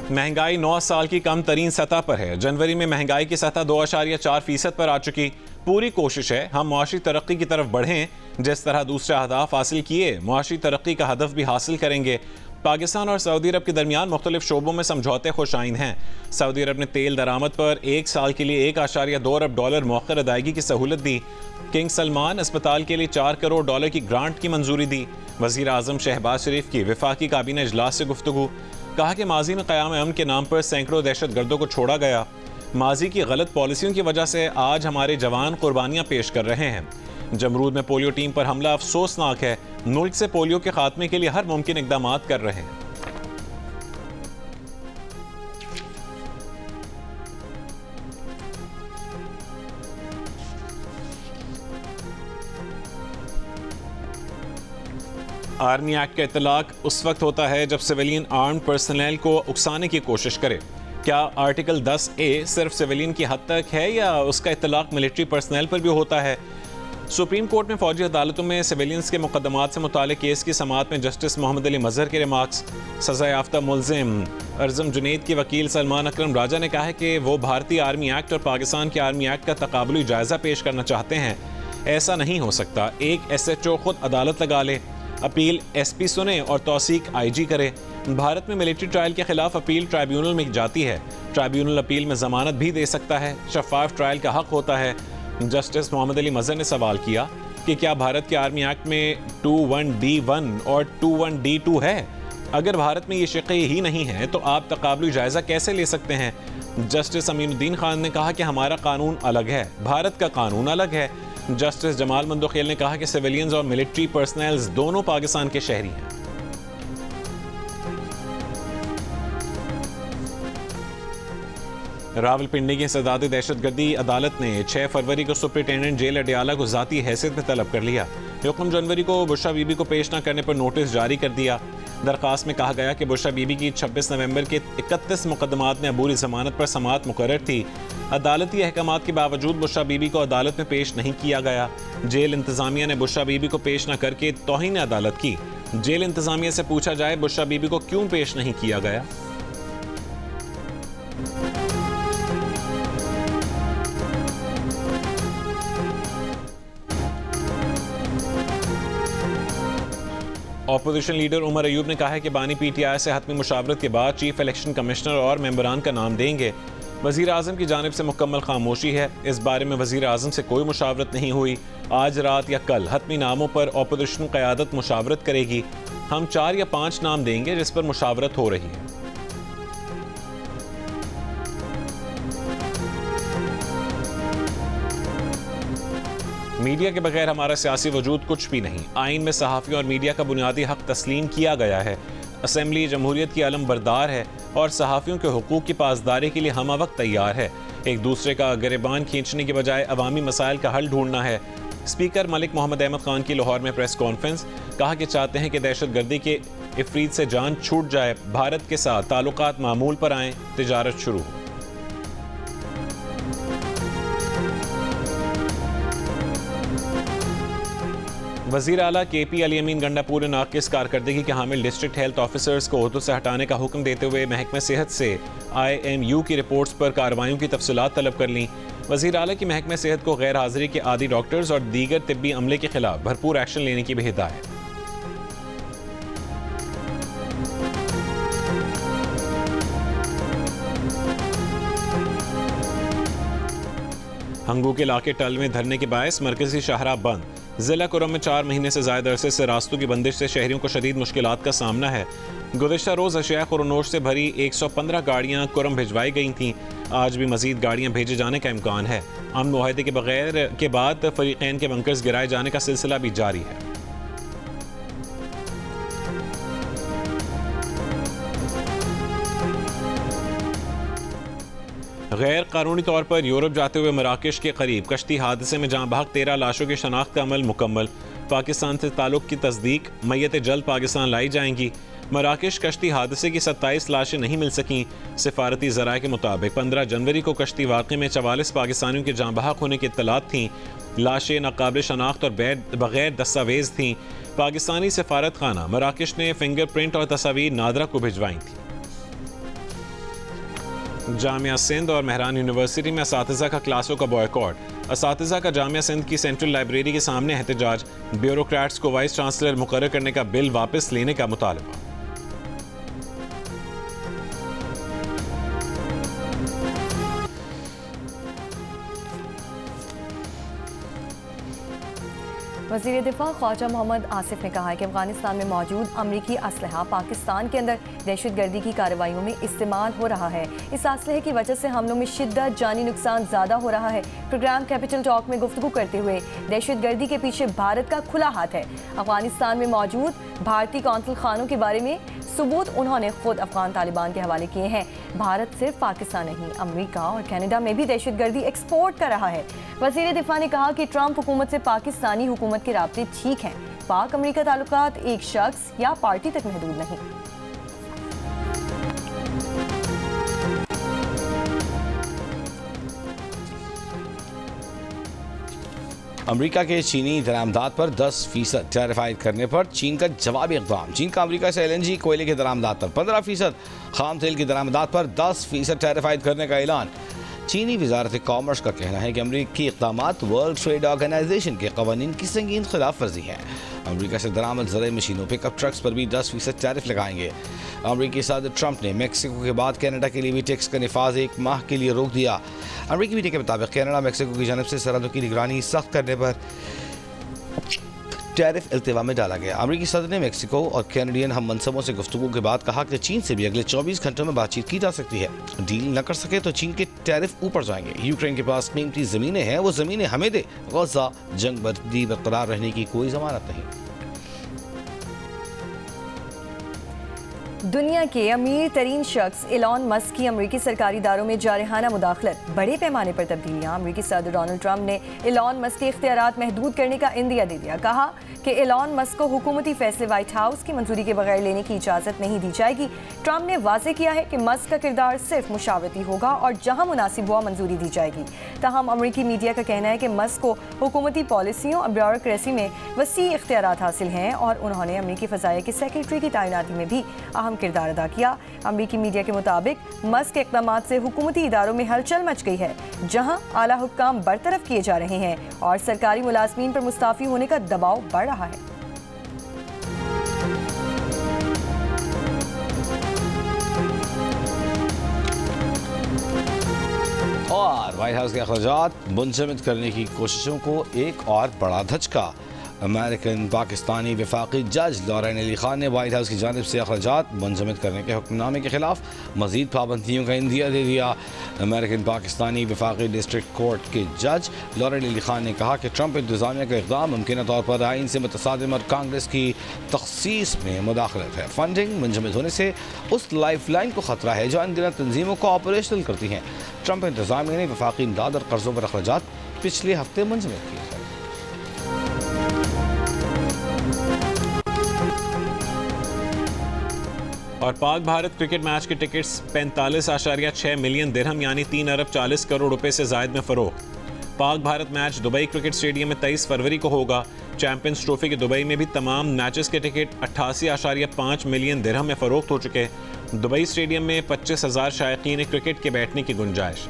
महंगाई 9 साल की कम तरीन सतह पर है। जनवरी में महंगाई की सतह 2.4% पर आ चुकी। पूरी कोशिश है हम मुआशी तरक्की की तरफ बढ़ें। जिस तरह दूसरे अहदाफ हासिल किए, मुआशी तरक्की का हदफ भी हासिल करेंगे। पाकिस्तान और सऊदी अरब के दरमियान मुख्तलिफ शोबों में समझौते खुशाइन हैं। सऊदी अरब ने तेल दरामद पर 1 साल के लिए $1.2 अरब मौखर अदायगी की सहूलत दी। किंग सलमान अस्पताल के लिए $4 करोड़ की ग्रांट की मंजूरी दी। वज़ीर आज़म शहबाज शरीफ की वफाकी काबीना इजलास से गुफ्तगू। कहा कि माजी में क़याम अमन के नाम पर सैकड़ों दहशतगर्दों को छोड़ा गया। माजी की गलत पॉलिसियों की वजह से आज हमारे जवान कुर्बानियाँ पेश कर रहे हैं। जमरूद में पोलियो टीम पर हमला अफसोसनाक है। मुल्क से पोलियो के खात्मे के लिए हर मुमकिन इक़दाम कर रहे हैं। आर्मी एक्ट का इतलाक उस वक्त होता है जब सिविलियन आर्म्ड पर्सनल को उकसाने की कोशिश करे। क्या आर्टिकल 10A सिर्फ सिविलियन की हद तक है या उसका इतलाक मिलिट्री पर्सनल पर भी होता है? सुप्रीम कोर्ट में फौजी अदालतों में सिविलियंस के मुकदमात से मुताल्लिक़ केस की समाअत में जस्टिस मोहम्मद अली मजहर के रिमार्क्स। सज़ा याफ्ता मुल्ज़िम अर्ज़म जुनैद के वकील सलमान अकरम राजा ने कहा है कि वो भारतीय आर्मी एक्ट और पाकिस्तान के आर्मी एक्ट का तकाबुली जायज़ा पेश करना चाहते हैं। ऐसा नहीं हो सकता। एक SHO खुद अदालत लगा ले, अपील SP सुने और तौसीक IG करे। भारत में मिलिट्री ट्रायल के खिलाफ अपील ट्राइब्यूनल में जाती है। ट्राइब्यूनल अपील में जमानत भी दे सकता है। शफाफ ट्रायल का हक होता है। जस्टिस मोहम्मद अली मजहर ने सवाल किया कि क्या भारत के आर्मी एक्ट में 21D1 और 21D2 है? अगर भारत में ये शिक़े ही नहीं है तो आप तकाबुली जायज़ा कैसे ले सकते हैं? जस्टिस अमीनुद्दीन खान ने कहा कि हमारा कानून अलग है, भारत का कानून अलग है। जस्टिस जमाल मंदोखेल ने कहा कि सिविलियंस और मिलिट्री पर्सनल्स दोनों पाकिस्तान के शहरी हैं। रावलपिंडी की सदाती दहशतगर्दी अदालत ने 6 फरवरी को सुपरिटेंडेंट जेल अडियाला को ज़ाती हैसियत में तलब कर लिया। हुक्म जनवरी को बुशरा बीबी को पेश न करने पर नोटिस जारी कर दिया। दरख्वास्त में कहा गया कि बुशरा बीबी की 26 नवंबर के 31 मुकदमात में अबूरी जमानत पर समाअत मुकर्रर थी। अदालती अहकामात के बावजूद बुशरा बीबी को अदालत में पेश नहीं किया गया। जेल इंतज़ामिया ने बुशरा बीबी को पेश न करके तौहीन अदालत की। जेल इंतज़ामिया से पूछा जाए बुशरा बीबी को क्यों पेश नहीं किया गया। अपोजिशन लीडर उमर अयूब ने कहा है कि बानी PTI से हतमी मुशावरत के बाद चीफ इलेक्शन कमिश्नर और मेंबरान का नाम देंगे। वज़ीर आज़म की जानिब से मुकम्मल खामोशी है। इस बारे में वज़ीर आज़म से कोई मुशावरत नहीं हुई। आज रात या कल हतमी नामों पर अपोजिशन क़यादत मुशावरत करेगी। हम 4 या 5 नाम देंगे जिस पर मुशावरत हो रही है। मीडिया के बगैर हमारा सियासी वजूद कुछ भी नहीं। आइन में सहाफ़ियों और मीडिया का बुनियादी हक तस्लीम किया गया है। असम्बली जमहूरियत की अलम बरदार है और सहाफ़ियों के हुकूक की पासदारी के लिए हम वक्त तैयार है। एक दूसरे का गिरबान खींचने के बजाय अवामी मसाइल का हल ढूंढना है। स्पीकर मलिक मोहम्मद अहमद खान की लाहौर में प्रेस कॉन्फ्रेंस। कहा कि चाहते हैं कि दहशतगर्दी के इफरीत से जान छूट जाए, भारत के साथ ताल्लुकात मामूल पर आएँ, तिजारत शुरू हो। वज़ीर आला KP अली अमीन गंडापुर ने नाक़िस कारकर्दगी के हामिल डिस्ट्रिक्ट हेल्थ ऑफिसर्स को ओहदों से हटाने का हुक्म देते हुए महकमा सेहत से IMU की रिपोर्ट्स पर कार्रवाइयों की तफसीलात तलब कर लीं। वज़ीर आला की महकमा सेहत को गैर हाज़िरी के आदी डॉक्टर्स और दीगर तिब्बी अमले के खिलाफ भरपूर एक्शन लेने की भी हिदायत। हंगू के इलाके टल में धरने के बायस मरकजी शाहराह बंद। जिला कुरम में 4 महीने से ज़्यादा अरसे से रास्तों की बंदिश से शहरियों को शदीद मुश्किलात का सामना है। गुज़िश्ता रोज़ अशिया खुरनोश से भरी 115 गाड़ियाँ कुरम भिजवाई गई थीं। आज भी मज़ीद गाड़ियाँ भेजे जाने का इम्कान है। अमन मुआहदे के बगैर के बाद फरीक़ैन के बंकर्स गिराए जाने का सिलसिला भी जारी है। गैर कानूनी तौर पर यूरोप जाते हुए मराकश के करीब कश्ती हादसे में जहाँ बहक 13 लाशों की शनाख्त का अमल मुकम्मल। पाकिस्तान से ताल्लुक़ की तस्दीक, मैयतें जल्द पाकिस्तान लाई जाएंगी। मराकश कश्ती हादसे की 27 लाशें नहीं मिल सकीं। सिफारती ज़राए के मुताबिक 15 जनवरी को कश्ती वाक़े में 44 पाकिस्तानियों के जहाँ बहक होने की इत्तलात थीं। लाशें नाकाबिल शनाख्त और बगैर दस्तावेज़ थीं। पाकिस्तानी सफारत खाना मराकश ने फिंगर प्रिंट और तस्वीर नादरा को भिजवाई थी। जामिया सिंध और मेहरान यूनिवर्सिटी में असातिज़ा का क्लासों का बॉयकॉट। असातिज़ा का जामिया सिंध की सेंट्रल लाइब्रेरी के सामने एहतजाज। ब्यूरोक्रेट्स को वाइस चांसलर मुकर्रर करने का बिल वापस लेने का मुतालबा। वज़ीर दिफा ख्वाजा मोहम्मद आसिफ ने कहा है कि अफगानिस्तान में मौजूद अमरीकी असलहा पाकिस्तान के अंदर दहशतगर्दी की कार्रवाइयों में इस्तेमाल हो रहा है। इस असलहे की वजह से हमलों में शिद्दत, जानी नुकसान ज़्यादा हो रहा है। प्रोग्राम कैपिटल टॉक में गुफ्तगू करते हुए दहशतगर्दी के पीछे भारत का खुला हाथ है। अफगानिस्तान में मौजूद भारतीय कौंसल खानों के बारे में सबूत उन्होंने खुद अफगान तालिबान के हवाले किए हैं। भारत सिर्फ पाकिस्तान नहीं, अमेरिका और कनाडा में भी दहशतगर्दी एक्सपोर्ट कर रहा है। वज़ीर दिफा ने कहा कि ट्रंप हुकूमत से पाकिस्तानी हुकूमत के राब्ते ठीक हैं। पाक अमेरिका ताल्लुकात एक शख्स या पार्टी तक महदूद नहीं। अमेरिका के चीनी दरामदात पर 10% टैरिफ आयद करने पर चीन का जवाबी इक़दाम। चीन का अमेरिका से LNG कोयले के दरामदात पर 15%, खाम तेल की दरामदात पर 10% टैरिफ आयद करने का ऐलान। चीनी वजारत कॉमर्स का कहना है कि अमरीकी इक़दाम वर्ल्ड ट्रेड ऑर्गेनाइजेशन के कवानीन की संगीन खिलाफ वर्जी है। अमरीका से दरामद ज़रूरी मशीनों पिकअप ट्रक्स पर भी 10% टैरिफ लगाएंगे। अमरीकी सदर ट्रंप ने मेक्सिको के बाद कनाडा के लिए भी टैक्स का निफाज 1 माह के लिए रोक दिया। अमरीकी मीडिया के मुताबिक कनाडा मेक्सिको की जानब से सरहदों की निगरानी सख्त करने पर टैरिफ इल्तिवा में डाला गया। अमरीकी सदर ने मेक्सिको और कैनेडियन हम मनसबों से गुफ्तगू के बाद कहा कि चीन से भी अगले 24 घंटों में बातचीत की जा सकती है। डील न कर सके तो चीन के टैरिफ ऊपर जाएंगे। यूक्रेन के पास कीमती ज़मीनें हैं, वो ज़मीनें हमें दे। गज़ा जंग बंदी बरकरार रहने की कोई जमानत नहीं। दुनिया के अमीर तरीन शख्स एलॉन मस्क की अमरीकी सरकारी इदारों में जारहाना मुदाखलत, बड़े पैमाने पर तब्दीलियाँ। अमरीकी सदर डोनाल्ड ट्रंप ने एलॉन मस्क के इख्तियारात महदूद करने का इंदिया दे दिया। कहा कि एलॉन मस्क को हुकूमती फैसले व्हाइट हाउस की मंजूरी के बगैर लेने की इजाज़त नहीं दी जाएगी। ट्रंप ने वाज़ेह किया है कि मस्क का किरदार सिर्फ मुशावरती होगा और जहाँ मुनासिब हुआ मंजूरी दी जाएगी। ताहम अमरीकी मीडिया का कहना है कि मस्क को हुकूमती पॉलिसियों और ब्यूरोक्रेसी में वसी इख्तियारात हासिल हैं और उन्होंने अमरीकी फ़ज़ाइया के सेक्रेटरी की तैनाती में भी अहम किरदार अदा किया। अमरीकी मीडिया के मुताबिक मस्क के इक़दाम से हुकूमती इदारों में हलचल मच गई है, जहां आला हुक्काम बरतरफ किए जा रहे हैं और सरकारी मुलाजमीन पर मुस्ताफ़ी होने का दबाव बढ़ रहा है। और व्हाइट हाउस के अखराजात मुंजमद करने की कोशिशों को एक और बड़ा धचका। अमेरिकन पाकिस्तानी वफाकी जज लॉरेन अली खान ने व्हाइट हाउस की जानिब से अखराजात मुंजमद करने के हुक्मनामे के खिलाफ मजीद पाबंदियों का इंदिया दे दिया। अमेरिकन पाकिस्तानी वफाकी डिस्ट्रिक्ट कोर्ट के जज लॉरेन अली खान ने कहा कि ट्रंप इंतजामिया का इक़दाम मुमकिन तौर पर आइन से मुतसादिम और कांग्रेस की तखसीस में मुदाखलत है। फंडिंग मुंजमद होने से उस लाइफ लाइन को खतरा है जो अनगिनत तंजीमों को ऑपरेशनल करती हैं। ट्रंप इंतजामिया ने वफाकी इमदाद और कर्जों पर अखराजात पिछले हफ्ते मुंजमद किए। और पाक भारत क्रिकेट मैच के टिकट्स 45.6 मिलियन दिरहम यानी 3 अरब 40 करोड़ रुपए से जायद में फरोख्त। Pak Bharat match Dubai cricket stadium में 23 फरवरी को होगा। चैंपियंस ट्रॉफी के दुबई में भी तमाम मैचेस के टिकट 88.5 मिलियन दिरहम में फरोख्त हो चुके। दुबई स्टेडियम में 25,000 शायकीन क्रिकेट के बैठने की गुंजाइश।